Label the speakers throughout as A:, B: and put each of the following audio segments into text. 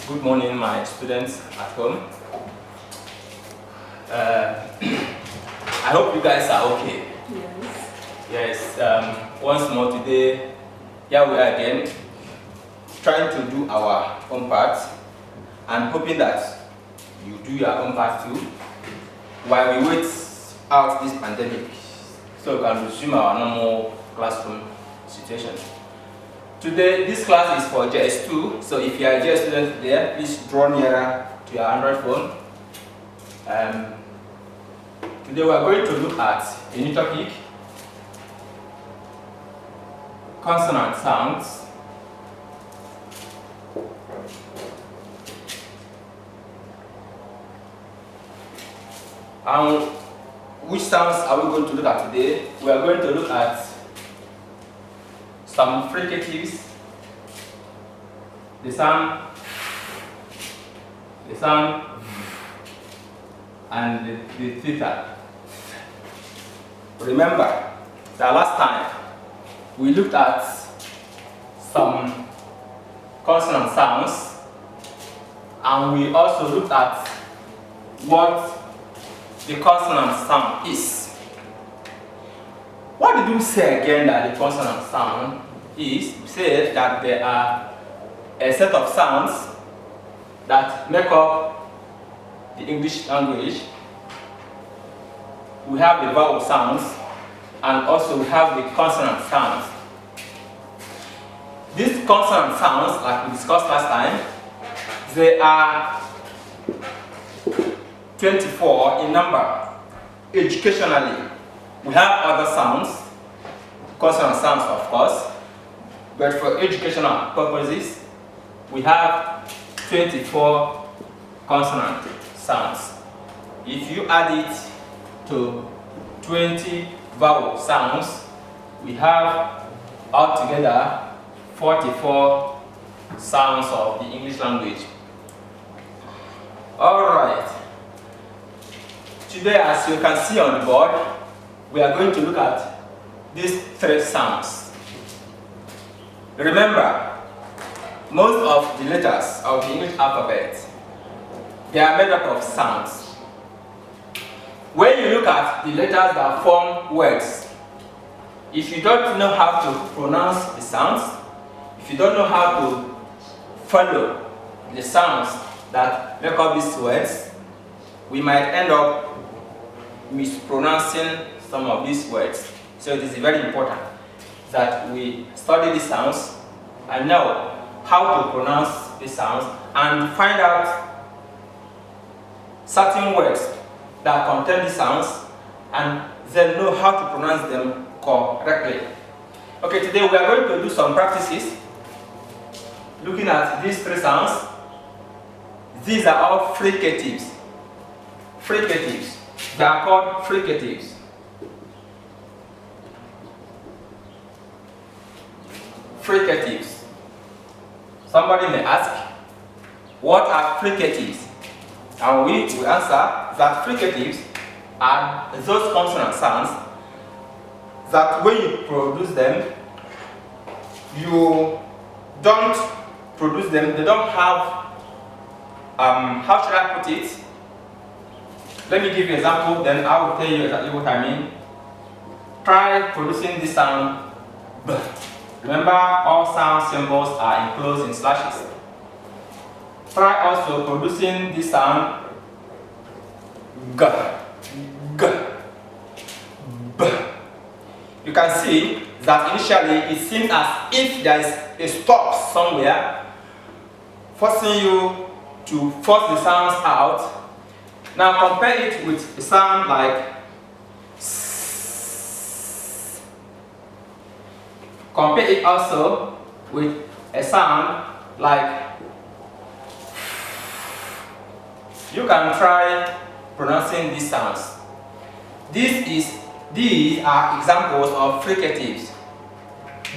A: Good morning, my students at home. I hope you guys are okay.
B: Yes.
A: Yes. Once more today, here we are again, trying to do our own part and hoping that you do your own part too, while we wait out this pandemic, so we can resume our normal classroom situation. Today, this class is for JS2, so if you are a JS student there, please draw nearer to your Android phone. Today we are going to look at a new topic, consonant sounds. And which sounds are we going to look at today? We are going to look at some fricatives, the sound, and the theta. Remember that last time we looked at some consonant sounds, and we also looked at what the consonant sound is. What did we say again that the consonant sound is? We said that there are a set of sounds that make up the English language. We have the vowel sounds and also we have the consonant sounds. These consonant sounds, like we discussed last time, they are 24 in number. Educationally, we have other sounds, consonant sounds of course, but for educational purposes, we have 24 consonant sounds. If you add it to 20 vowel sounds, we have altogether 44 sounds of the English language. Alright. Today, as you can see on the board, we are going to look at these three sounds. Remember, most of the letters of the English alphabet, they are made up of sounds. When you look at the letters that form words, if you don't know how to pronounce the sounds, if you don't know how to follow the sounds that make up these words, we might end up mispronouncing some of these words. So it is very important that we study these sounds and know how to pronounce these sounds and find out certain words that contain these sounds and then know how to pronounce them correctly. Okay, today we are going to do some practices looking at these three sounds. These are all fricatives. Fricatives. They are called fricatives. Fricatives. Somebody may ask, what are fricatives? And we will answer that fricatives are those consonant sounds that when you produce them, you don't produce them, they don't have, how should I put it? Let me give you an example, then I will tell you exactly what I mean. Try producing this sound B. Remember, all sound symbols are enclosed in slashes. Try also producing this sound G. G. B. You can see that initially it seems as if there is a stop somewhere, forcing you to force the sounds out. Now compare it with a sound like S. Compare it also with a sound like. You can try pronouncing these sounds. These are examples of fricatives.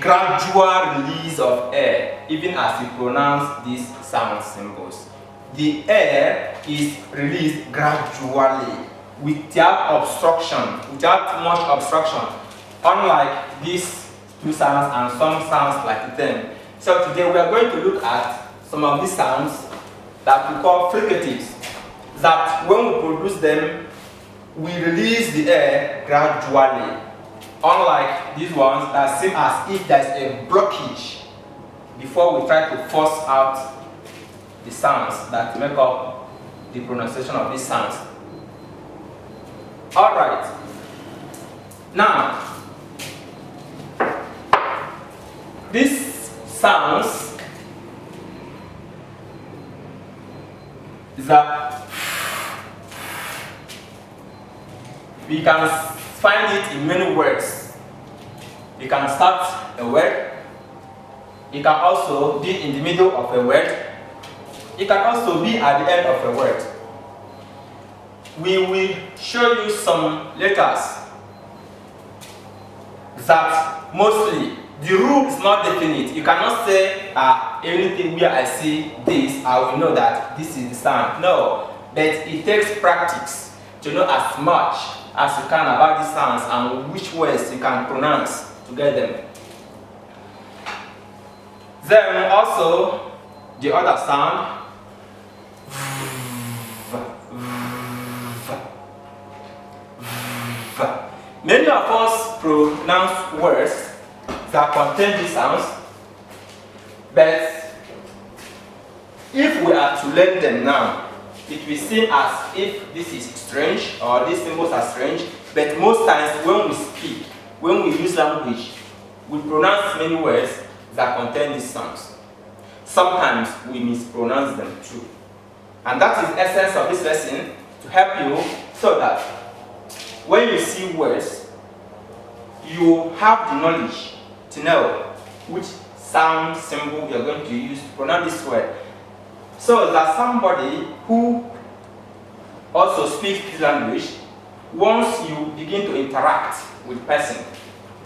A: Gradual release of air, even as you pronounce these sound symbols. The air is released gradually, without obstruction, without much obstruction, unlike these two sounds and some sounds like them. So today we are going to look at some of these sounds that we call fricatives, that when we produce them, we release the air gradually. Unlike these ones that seem as if there is a blockage before we try to force out the sounds that make up the pronunciation of these sounds. Alright. Now, these sounds that we can find it in many words. You can start a word. It can also be in the middle of a word. It can also be at the end of a word. We will show you some letters that mostly the rule is not definite. You cannot say anything where I see this, I will know that this is the sound. No, but it takes practice to know as much as you can about these sounds and which words you can pronounce to get them. Then also the other sound. Many of us pronounce words that contain these sounds, but if we are to learn them now, it will seem as if this is strange or these symbols are strange, but most times when we speak, when we use language, we pronounce many words that contain these sounds. Sometimes we mispronounce them too. And that is the essence of this lesson, to help you so that when you see words, you have the knowledge to know which sound symbol you're going to use to pronounce this word. So that somebody who also speaks this language, once you begin to interact with the person,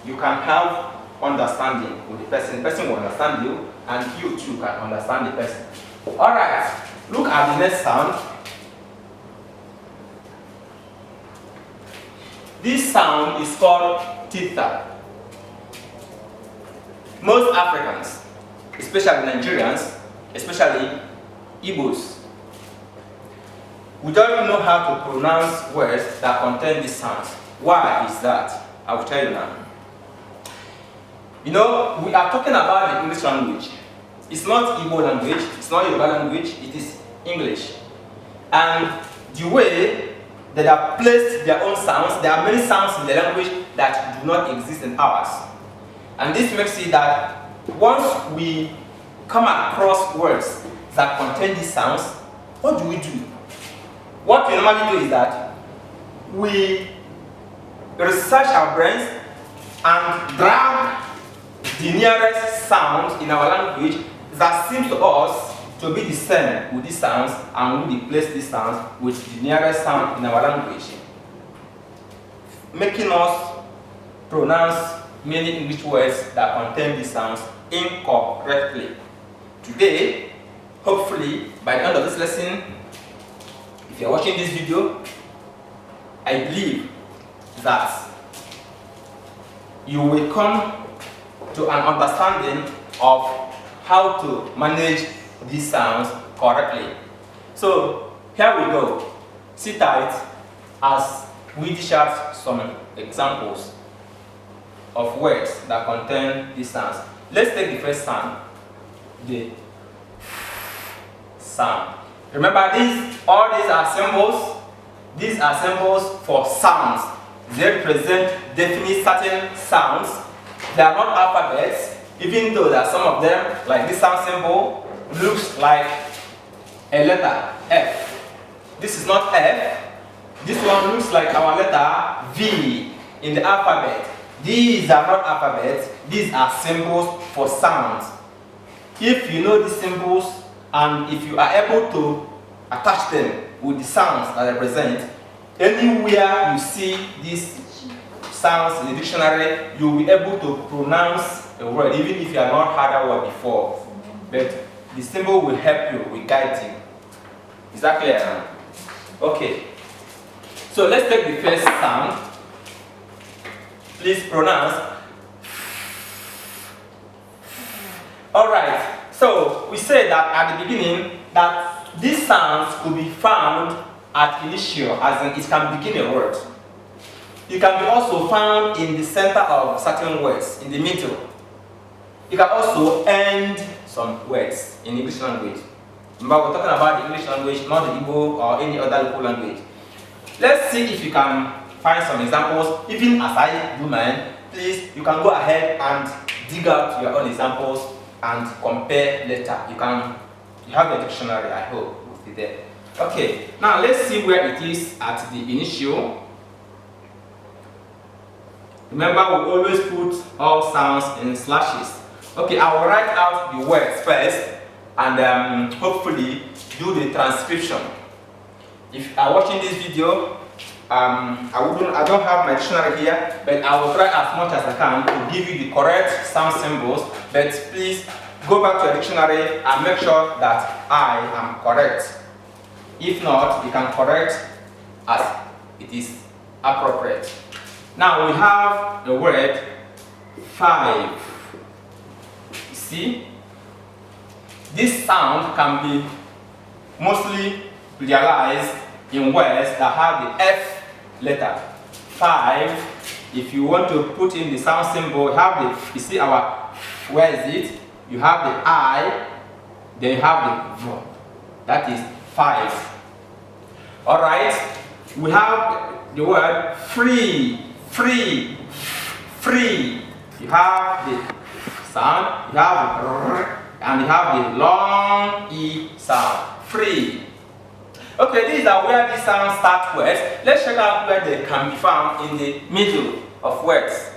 A: you can have understanding with the person. The person will understand you, and you too can understand the person. Alright, look at the next sound. This sound is called theta. Most Africans, especially Nigerians, especially Igbos, we don't know how to pronounce words that contain these sounds. Why is that? I will tell you now. You know, we are talking about the English language. It's not Igbo language, it's not Yoruba language, it is English. And the way they have placed their own sounds, there are many sounds in the language that do not exist in ours. And this makes it that once we come across words that contain these sounds, what do? What we normally do is that we research our brains and grab the nearest sound in our language that seems to us to be the same with these sounds, and we replace these sounds with the nearest sound in our language, making us pronounce many English words that contain these sounds incorrectly. Today, hopefully, by the end of this lesson, if you are watching this video, I believe that you will come to an understanding of how to manage these sounds correctly. So here we go. Sit tight as we dish out some examples of words that contain these sounds. Let's take the first sound, the sound. Remember, all these are symbols. These are symbols for sounds. They represent definite certain sounds. They are not alphabets, even though there are some of them, like this sound symbol, looks like a letter F. This is not F. This one looks like our letter V in the alphabet. These are not alphabets. These are symbols for sounds. If you know these symbols and if you are able to attach them with the sounds that they represent, anywhere you see these sounds in the dictionary, you will be able to pronounce a word, even if you have not heard that word before. But the symbol will help you, will guide you. Is that clear? Okay. So let's take the first sound. Please pronounce. Alright. So we said that at the beginning that these sounds could be found at initial, as in it can begin a word. It can be also found in the center of certain words, in the middle. It can also end some words in English language. Remember, we're talking about the English language, not the Igbo or any other local language. Let's see if you can find some examples. Even as I do mine, please, you can go ahead and dig out your own examples and compare later. You have a dictionary, I hope, will be there. Okay, now let's see where it is at the initial. Remember, we always put all sounds in slashes. Okay, I will write out the words first and hopefully do the transcription. If you are watching this video, I don't have my dictionary here, but I will try as much as I can to give you the correct sound symbols. But please go back to your dictionary and make sure that I am correct. If not, you can correct as it is appropriate. Now we have the word 5. You see, this sound can be mostly realized in words that have the F letter. 5. If you want to put in the sound symbol, you see where is it? You have the I, then you have the V. That is 5. Alright, we have the word free. Free. You have the sound, you have the R, and you have the long E sound. Free. Okay, these are where these sounds start words. Let's check out where they can be found in the middle of words.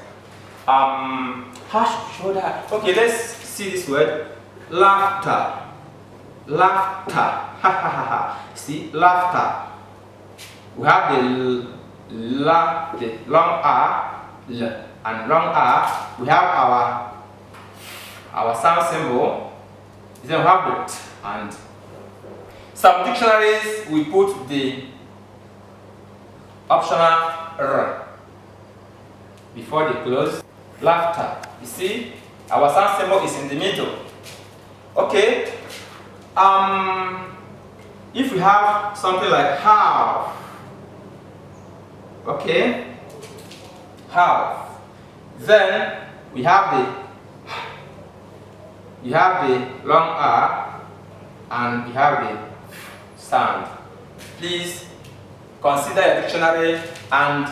A: How should show that? Okay, let's see this word. Laughter. Laughter. Ha ha ha ha. See, laughter. We have the long R, L, and long R. We have our sound symbol. Then we have the T, and some dictionaries we put the optional R before they close. Laughter. You see, our sound symbol is in the middle. Okay. If we have something like how. Okay, half. Then we have the long R and we have the sound. Please consider your dictionary and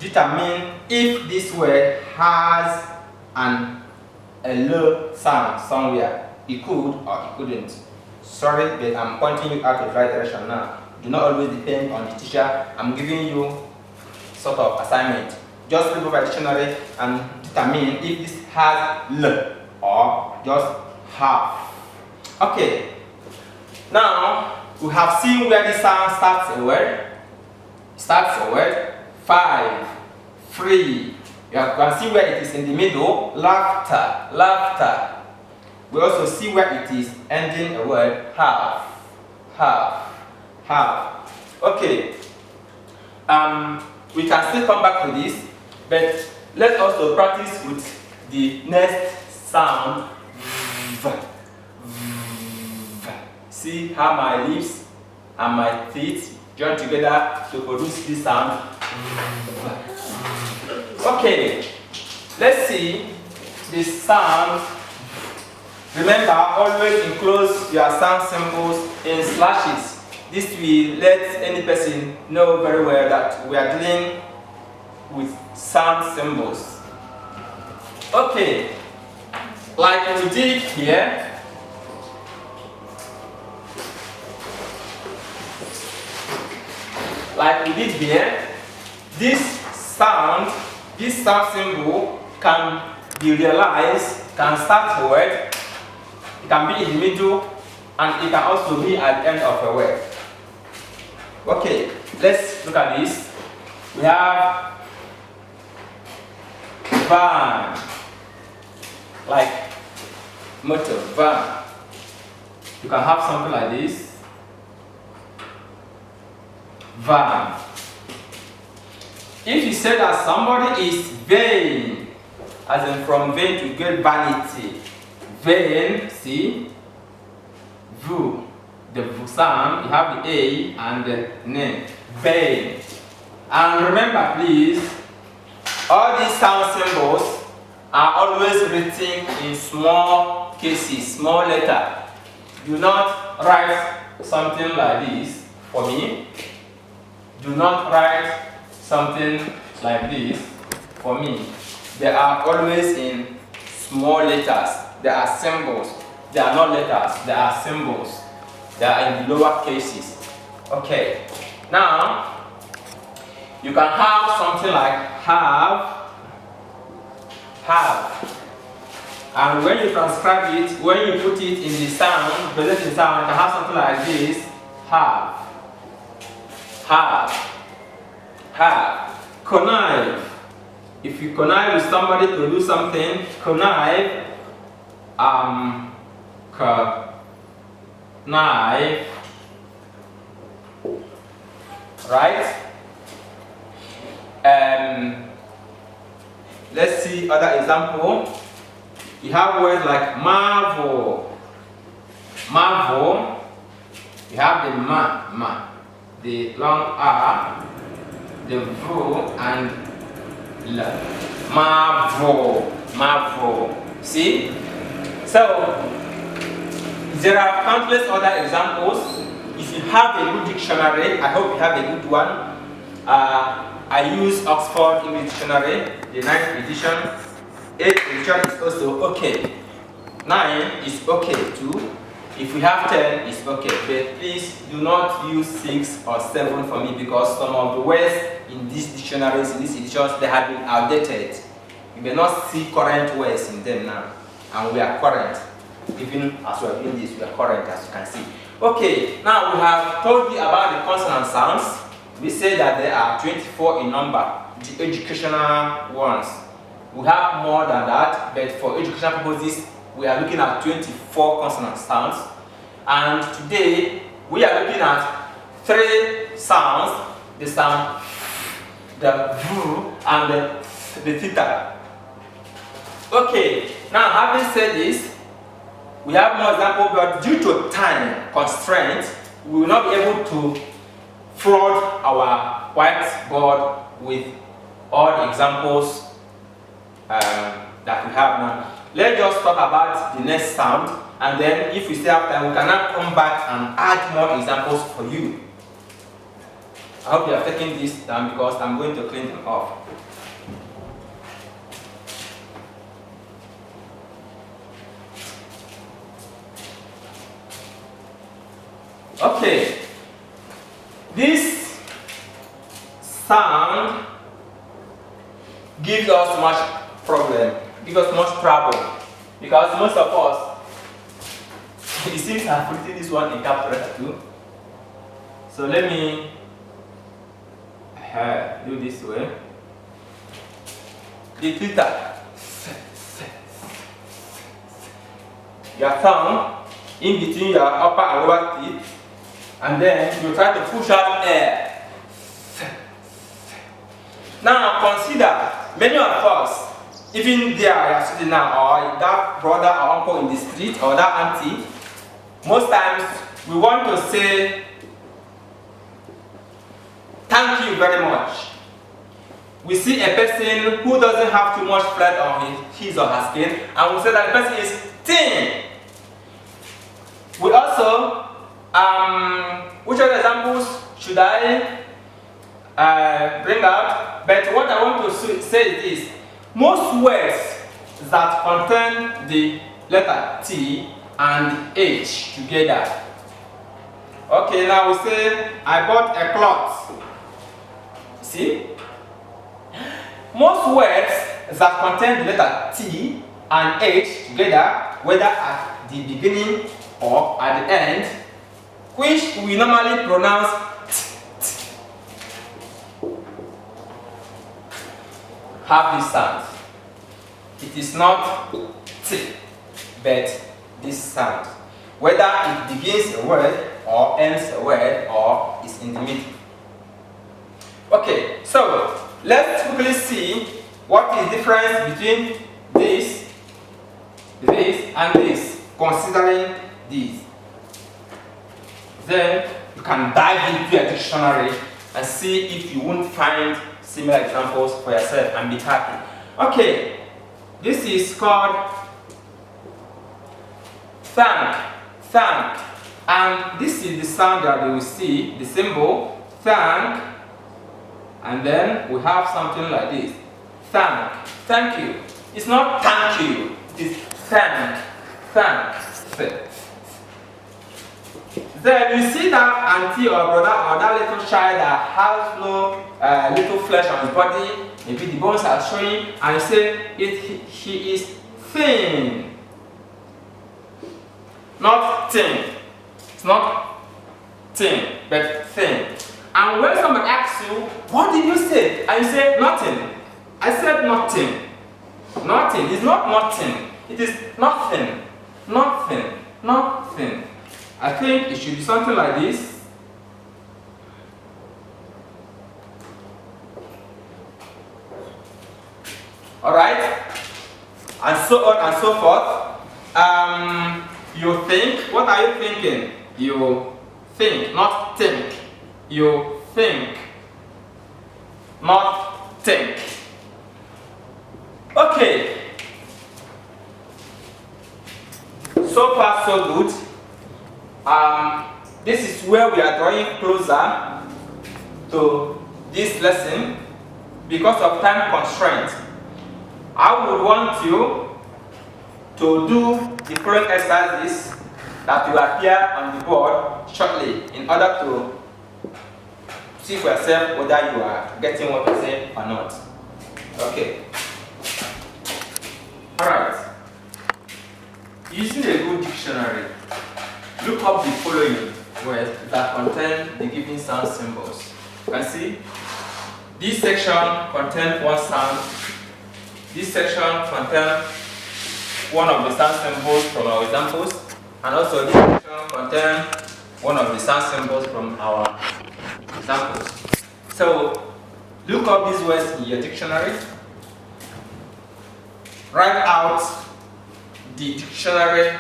A: determine if this word has a low sound somewhere. It could or it couldn't. Sorry, but I'm pointing you out the right direction now. Do not always depend on the teacher. I'm giving you sort of assignment. Just look over the dictionary and determine if this has L or just half. Okay. Now we have seen where the sound starts a word. Starts a word. 5. Free. You can see where it is in the middle. Laughter. Laughter. We also see where it is ending a word. Half. Half. Half. Okay. We can still come back to this, but let's also practice with the next sound. See how my lips and my teeth join together to produce this sound. Okay. Let's see this sound. Remember, always enclose your sound symbols in slashes. This will let any person know very well that we are dealing with sound symbols. Okay, like we did here, this sound symbol can be realized, can start a word, it can be in the middle, and it can also be at the end of a word. Okay, let's look at this. We have van, like motor, van. You can have something like this. Van. If you say that somebody is vain, as in from vain to get vanity, vain, see, vu, the V sound, you have the A and the N. Vein. And remember, please, all these sound symbols are always written in small cases, small letter. Do not write something like this for me. Do not write something like this for me. They are always in small letters. They are symbols. They are not letters. They are symbols. They are in the lower cases. Okay. Now, you can have something like have. And when you transcribe it, when you put it in the sound, present in sound, you can have something like this. Have. Connive. If you connive with somebody to do something, connive. Connive. Right? Let's see other example. You have words like marvel. Marvel. You have the ma, the long R, the V, and L. Marvel. See? So, there are countless other examples. If you have a good dictionary, I hope you have a good one. I use Oxford English Dictionary, the 9th edition. 8th edition is also okay. 9 is okay too. If we have 10, it's okay. But please do not use 6 or 7 for me, because some of the words in these dictionaries, in these editions, they have been outdated. You may not see current words in them now. And we are current. Even as we are doing this, we are current, as you can see. Okay, now we have told you about the consonant sounds. We say that there are 24 in number, the educational ones. We have more than that, but for educational purposes, we are looking at 24 consonant sounds. And today, we are looking at 3 sounds, the sound, the V, and the theta. Okay, now having said this, we have more examples, but due to time constraints, we will not be able to flood our whiteboard with all the examples that we have now. Let's just talk about the next sound, and then if we still have time, we can now come back and add more examples for you. I hope you are taking this down, because I'm going to clean them off. Okay, this sound gives us much problem, gives us much trouble, because most of us, it seems I've written this one in capital letter too. So let me do this way. The theta, your thumb in between your upper and lower teeth, and then you try to push out air. Now consider, many of us, even there you are sitting now, or that brother or uncle in the street, or that auntie, most times we want to say thank you very much. We see a person who doesn't have too much fat on his or her skin, and we say that the person is thin. We also, which other examples should I bring out? But what I want to say is this: most words that contain the letter T and H together. Okay, now we say, I bought a cloth. See? Most words that contain the letter T and H together, whether at the beginning or at the end, which we normally pronounce t, have this sound. It is not T, but this sound. Whether it begins a word or ends a word or is in the middle. Okay, so let's quickly see what is the difference between this, and this, considering these. Then you can dive into your dictionary and see if you won't find similar examples for yourself and be happy. Okay, this is called thank, thank, and this is the sound that you will see, the symbol, thank, and then we have something like this, thank, thank you. It's not thank you, it is thank, thank, thank. Then you see that auntie or brother or that little child that has no little flesh on his body, maybe the bones are showing, and you say he is thin. Not thin. It's not thin, but thin. And when somebody asks you, what did you say? And you say nothing. I said nothing. Nothing. It's not nothing. It is nothing. Nothing. Nothing. I think it should be something like this. Alright? And so on and so forth. You think. What are you thinking? You think, not think. You think, not think. Okay. So far, so good. This is where we are drawing closer to this lesson because of time constraint. I would want you to do the following exercises that will appear on the board shortly in order to see for yourself whether you are getting what I say or not. Okay. Alright. Using a good dictionary, look up the following words that contain the given sound symbols. You can see this section contains one sound. This section contains one of the sound symbols from our examples, and also this section contains one of the sound symbols from our examples. So look up these words in your dictionary. Write out the dictionary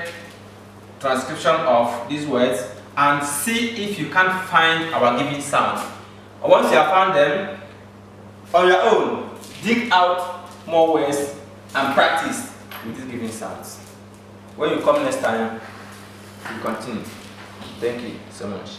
A: transcription of these words and see if you can find our given sound. Once you have found them, on your own, dig out more words and practice with these given sounds. When you come next time, we continue. Thank you so much.